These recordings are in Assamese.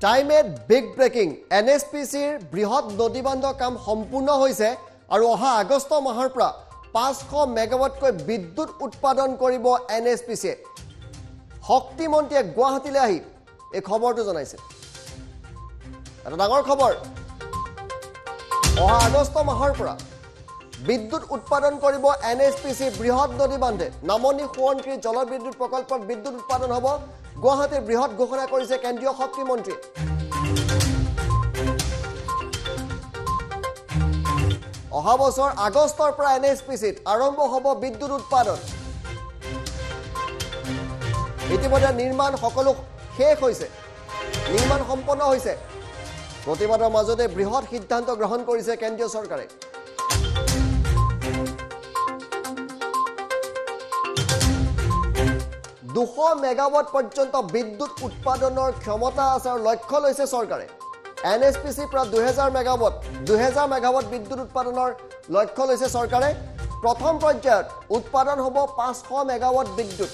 টাইমেট বিগ ব্ৰেকিং NSPCৰ বৃহৎ নদীবান্ধৰ কাম সম্পূৰ্ণ হৈছে আৰু অহা আগষ্ট মাহৰ পৰা 500 মেগাৱাটকৈ বিদ্যুৎ উৎপাদন কৰিব NSPCয়ে শক্তি মন্ত্ৰীয়ে গুৱাহাটীলৈ আহি এই খবৰটো জনাইছে এটা ডাঙৰ খবৰ অহা আগষ্ট মাহৰ পৰা বিদ্যুৎ উৎপাদন কৰিব NSPC বৃহৎ নদীবান্ধে নামনি সোৱণশিৰি জলবিদ্যুৎ প্ৰকল্পত বিদ্যুৎ উৎপাদন হ'ব গুৱাহাটীৰ বৃহৎ ঘোষণা কৰিছে কেন্দ্ৰীয় শক্তি মন্ত্ৰী অহা বছৰ আগষ্টৰ পৰা NSPCত আৰম্ভ হ'ব বিদ্যুৎ উৎপাদন ইতিমধ্যে নিৰ্মাণ সকলো শেষ হৈছে নিৰ্মাণ সম্পন্ন হৈছে প্ৰতিবাদৰ মাজতে বৃহৎ সিদ্ধান্ত গ্ৰহণ কৰিছে কেন্দ্ৰীয় চৰকাৰে 200 মেগাৱাট পৰ্যন্ত বিদ্যুৎ উৎপাদনৰ ক্ষমতা আছে আৰু লক্ষ্য লৈছে চৰকাৰে NSPC পৰা 2000 মেগাৱাট বিদ্যুৎ উৎপাদনৰ লক্ষ্য লৈছে চৰকাৰে প্ৰথম পৰ্যায়ত উৎপাদন হ'ব 500 মেগাৱাট বিদ্যুৎ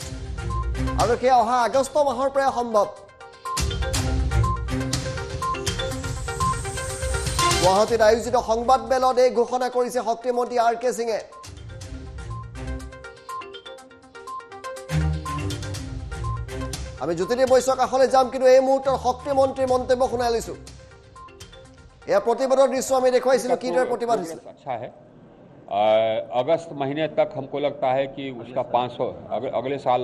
আৰু কি অহা আগষ্ট মাহৰ পৰা সম্ভৱ গুৱাহাটীত আয়োজিত সংবাদ মেলত এই ঘোষণা কৰিছে শক্তি মন্ত্ৰী RK সিঙে আমি জ্যোতিৰ্ময় বৈশ্যক কাষলৈ যাম কিন্তু এই মুহূৰ্তত শক্তি মন্ত্ৰীৰ মন্তব্য শুনাই লৈছো यह प्रतिबादर दृश्य हमें देखवाइसिलो कि दर प्रतिबाद अच्छा है अगस्त महीने तक हमको लगता है कि उसका 500 अगले साल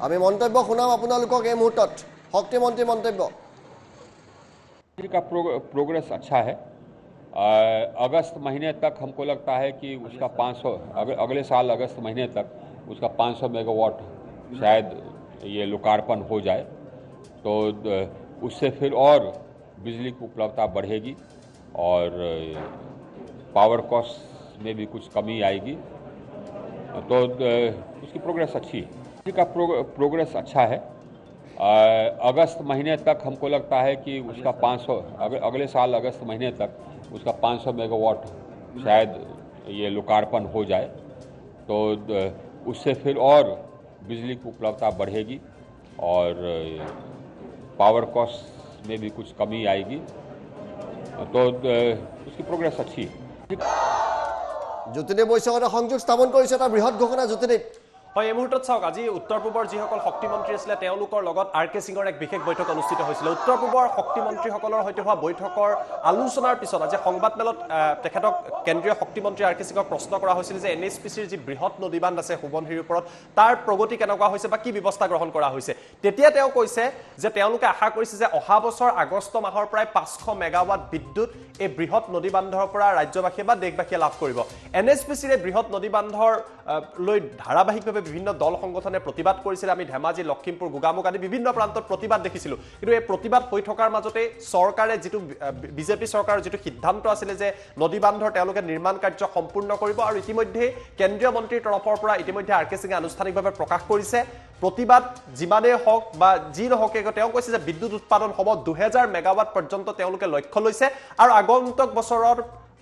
আমি মন্তব্য শুনাম আপোনালোকক এই মুহূৰ্তত শক্তি মন্ত্ৰী মন্তব্য का प्रोग्रेस अच्छा है अगस्त महीने तक हमको लगता है कि उसका 500 अगले साल अगस्त महीने तक उसका 500 मेगावाट शायद ये लोकार्पण हो जाए तो उससे फिर और बिजली की उपलब्धता बढ़ेगी और पावर कॉस्ट में भी कुछ कमी आएगी तो उसकी प्रोग्रेस अच्छी है का प्रोग्रेस अच्छा है अगस्त महीने तक हमको लगता है कि उसका 500 अगले साल अगस्त महीने तक उसका 500 मेगावाट शायद ये लोकार्पण हो जाए तो उससे फिर और बिजली की उपलब्धता बढ़ेगी और पावर कॉस्ट में भी कुछ कमी आएगी तो उसकी प्रोग्रेस अच्छी है জ্যোতিৰ্ময় বৈশ্যৰ সংযোগ স্থাপন কৰিছে এটা বৃহৎ ঘোষণা জ্যোতিৰ্ময় হয় এই মুহূৰ্তত চাওক আজি উত্তৰ পূবৰ যিসকল শক্তি মন্ত্ৰী আছিল তেওঁলোকৰ লগত RK সিঙৰ এক বিশেষ বৈঠক অনুষ্ঠিত হৈছিল উত্তৰ পূবৰ শক্তি মন্ত্ৰীসকলৰ সৈতে হোৱা বৈঠকৰ আলোচনাৰ পিছত আজি সংবাদ মেলত তেখেতক কেন্দ্ৰীয় শক্তি মন্ত্ৰী RK সিঙক প্ৰশ্ন কৰা হৈছিল যে NSPCৰ যি বৃহৎ নদীবান্ধ আছে সোৱণশিৰিৰ ওপৰত তাৰ প্ৰগতি কেনেকুৱা হৈছে বা কি ব্যৱস্থা গ্ৰহণ কৰা হৈছে তেতিয়া তেওঁ কৈছে যে তেওঁলোকে আশা কৰিছে যে অহা বছৰ আগষ্ট মাহৰ প্ৰায় 500 মেগাৱাট বিদ্যুৎ এই বৃহৎ নদীবান্ধৰ পৰা ৰাজ্যবাসী বা দেশবাসীয়ে লাভ কৰিব NSPCৰ বৃহৎ নদীবান্ধৰ লৈ ধাৰাবাহিকভাৱে বিভিন্ন দল সংগঠনে প্ৰতিবাদ কৰিছিল আমি ধেমাজি লখিমপুৰ গোগামুখ আদি বিভিন্ন প্ৰান্তত প্ৰতিবাদ দেখিছিলো কিন্তু এই প্ৰতিবাদ হৈ থকাৰ মাজতে চৰকাৰে যেটো বিজেপি চৰকাৰৰ যেটো সিদ্ধান্ত আছিল যে নদীবান্ধৰ তেওঁলোকে নিৰ্মাণ কাৰ্য সম্পূৰ্ণ কৰিব আৰু ইতিমধ্যে কেন্দ্ৰীয় মন্ত্ৰীৰ তৰফৰ পৰা ইতিমধ্যে RK সিঙে আনুষ্ঠানিকভাৱে প্ৰকাশ কৰিছে প্ৰতিবাদ জিমানে হক বা জি নহক তেওঁ কৈছে যে বিদ্যুৎ উৎপাদন হ'ব 2000 মেগাৱাট পৰ্যন্ত তেওঁলোকে লক্ষ্য লৈছে আৰু আগন্তুক বছৰৰ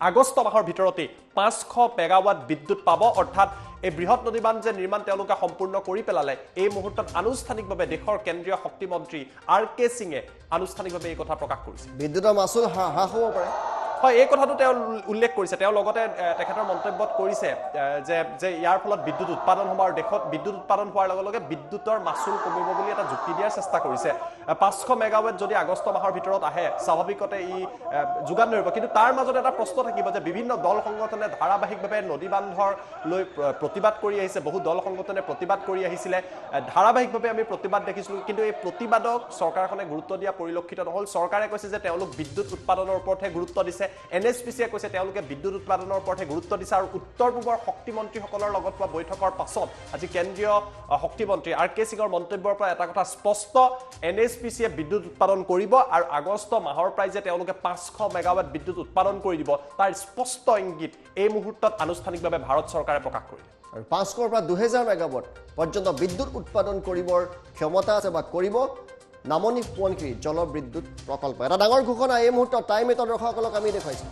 আগষ্ট মাহৰ ভিতৰতে 500 মেগাৱাট বিদ্যুৎ পাব অৰ্থাৎ এই বৃহৎ নদীবান্ধ যে নিৰ্মাণ তেওঁলোকে সম্পূৰ্ণ কৰি পেলালে এই মুহূৰ্তত আনুষ্ঠানিকভাৱে দেশৰ কেন্দ্ৰীয় শক্তি মন্ত্ৰী RK সিঙে আনুষ্ঠানিকভাৱে এই কথা প্ৰকাশ কৰিছে বিদ্যুতৰ মাচুল হ্ৰাস হ'ব পাৰে হয় এই কথাটো তেওঁ উল্লেখ কৰিছে তেওঁ লগতে তেখেতৰ মন্তব্যত কৰিছে যে ইয়াৰ ফলত বিদ্যুৎ উৎপাদন হ'ব আৰু দেশত বিদ্যুৎ উৎপাদন হোৱাৰ লগে লগে বিদ্যুতৰ মাচুল কমিব বুলি এটা যুক্তি দিয়াৰ চেষ্টা কৰিছে 500 মেগাৱাট যদি আগষ্ট মাহৰ ভিতৰত আহে স্বাভাৱিকতে ই যোগান ধৰিব কিন্তু তাৰ মাজত এটা প্ৰশ্ন থাকিব যে বিভিন্ন দল সংগঠনে ধাৰাবাহিকভাৱে নদীবান্ধৰ লৈ প্ৰতিবাদ কৰি আহিছে বহু দল সংগঠনে প্ৰতিবাদ কৰি আহিছিলে ধাৰাবাহিকভাৱে আমি প্ৰতিবাদ দেখিছিলো কিন্তু এই প্ৰতিবাদক চৰকাৰখনে গুৰুত্ব দিয়া পৰিলক্ষিত নহল চৰকাৰে কৈছে যে তেওঁলোক বিদ্যুৎ উৎপাদনৰ ওপৰতহে গুৰুত্ব দিছে NSPCয়ে কৈছে তেওঁলোকে বিদ্যুৎ উৎপাদনৰ ওপৰতহে গুৰুত্ব দিছে আৰু উত্তৰ পূবৰ শক্তি মন্ত্ৰীসকলৰ লগত হোৱা বৈঠকৰ পাছত আজি কেন্দ্ৰীয় শক্তি মন্ত্ৰী RK সিঙৰ মন্তব্যৰ পৰা এটা কথা স্পষ্ট NSPCয়ে বিদ্যুৎ উৎপাদন কৰিব আৰু আগষ্ট মাহৰ পৰাই যে তেওঁলোকে 500 মেগাৱাট বিদ্যুৎ উৎপাদন কৰি দিব তাৰ স্পষ্ট ইংগিত এই মুহূৰ্তত আনুষ্ঠানিকভাৱে ভাৰত চৰকাৰে প্ৰকাশ কৰিলে আৰু 500 পৰা 2000 মেগাৱাট পৰ্যন্ত বিদ্যুৎ উৎপাদন কৰিবৰ ক্ষমতা আছে বা কৰিব নামনি সোৱণশিৰি জলবিদ্যুৎ প্ৰকল্প এটা ডাঙৰ ঘোষণা এই মুহূৰ্তত টাইমেটৰ দৰ্শকসকলক আমি দেখুৱাইছো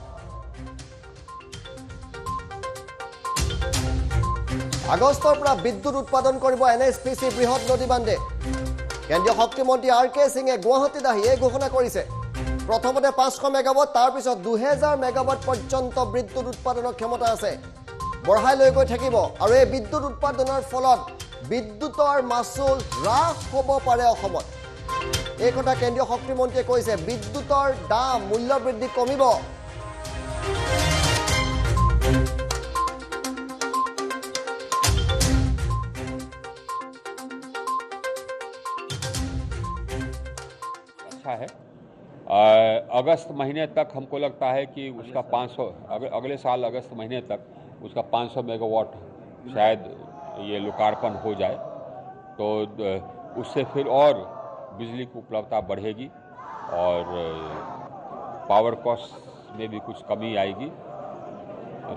আগষ্টৰ পৰা বিদ্যুৎ উৎপাদন কৰিব NSPC বৃহৎ নদীবান্ধে কেন্দ্ৰীয় শক্তিমন্ত্ৰী আৰ কে সিঙে গুৱাহাটীত আহি এই ঘোষণা কৰিছে প্ৰথমতে 500 মেগাৱাট তাৰ পিছত 2000 মেগাৱাট পৰ্যন্ত বিদ্যুৎ উৎপাদনৰ ক্ষমতা আছে বঢ়াই লৈ গৈ থাকিব আৰু এই বিদ্যুৎ উৎপাদনৰ ফলত বিদ্যুতৰ মাচুল হ্ৰাস হ'ব পাৰে অসমত এই কথা কেন্দ্ৰীয় শক্তিমন্ত্ৰীয়ে কৈছে বিদ্যুতৰ দাম মূল্য বৃদ্ধি কমিব अच्छा है अगस्त महीने तक हमको लगता है कि उसका 500 अगले साल अगस्त महीने तक उसका 500 मेगावाट शायद ये लोकार्पण हो जाए तो उससे फिर और बिजली की उपलब्धता बढ़ेगी और पावर कॉस्ट में भी कुछ कमी आएगी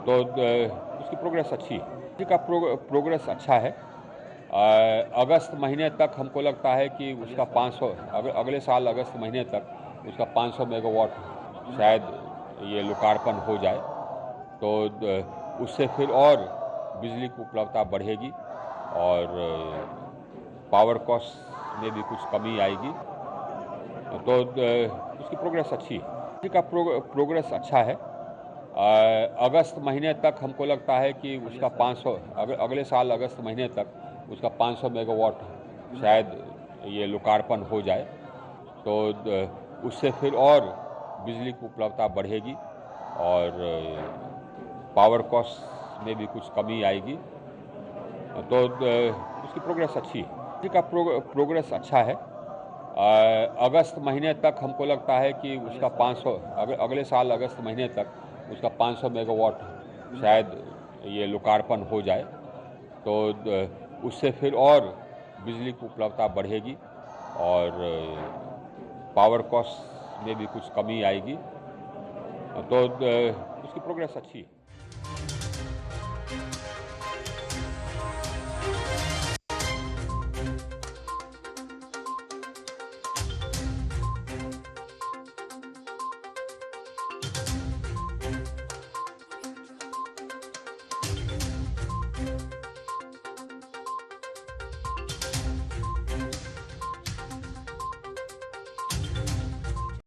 तो उसकी प्रोग्रेस अच्छी है इसका प्रोग्रेस अच्छा है अगस्त महीने तक हमको लगता है कि उसका 500 अगले साल अगस्त महीने तक उसका 500 मेगावाट शायद ये लोकार्पण हो जाए तो उससे फिर और बिजली की उपलब्धता बढ़ेगी और पावर कॉस्ट में भी कुछ कमी आएगी तो उसकी प्रोग्रेस अच्छी है इसका प्रोग्रेस अच्छा है अगस्त महीने तक हमको लगता है कि उसका 500 अगले साल अगस्त महीने तक उसका 500 मेगावाट शायद ये लोकार्पण हो जाए तो उससे फिर और बिजली की उपलब्धता बढ़ेगी और पावर कॉस्ट में भी कुछ कमी आएगी तो उसकी प्रोग्रेस अच्छी है इसका प्रोग्रेस अच्छा है अगस्त महीने तक हमको लगता है कि उसका 500 अगले साल अगस्त महीने तक उसका 500 मेगावाट शायद ये लोकार्पण हो जाए तो उससे फिर और बिजली की उपलब्धता बढ़ेगी और पावर कॉस्ट में भी कुछ कमी आएगी तो उसकी प्रोग्रेस अच्छी है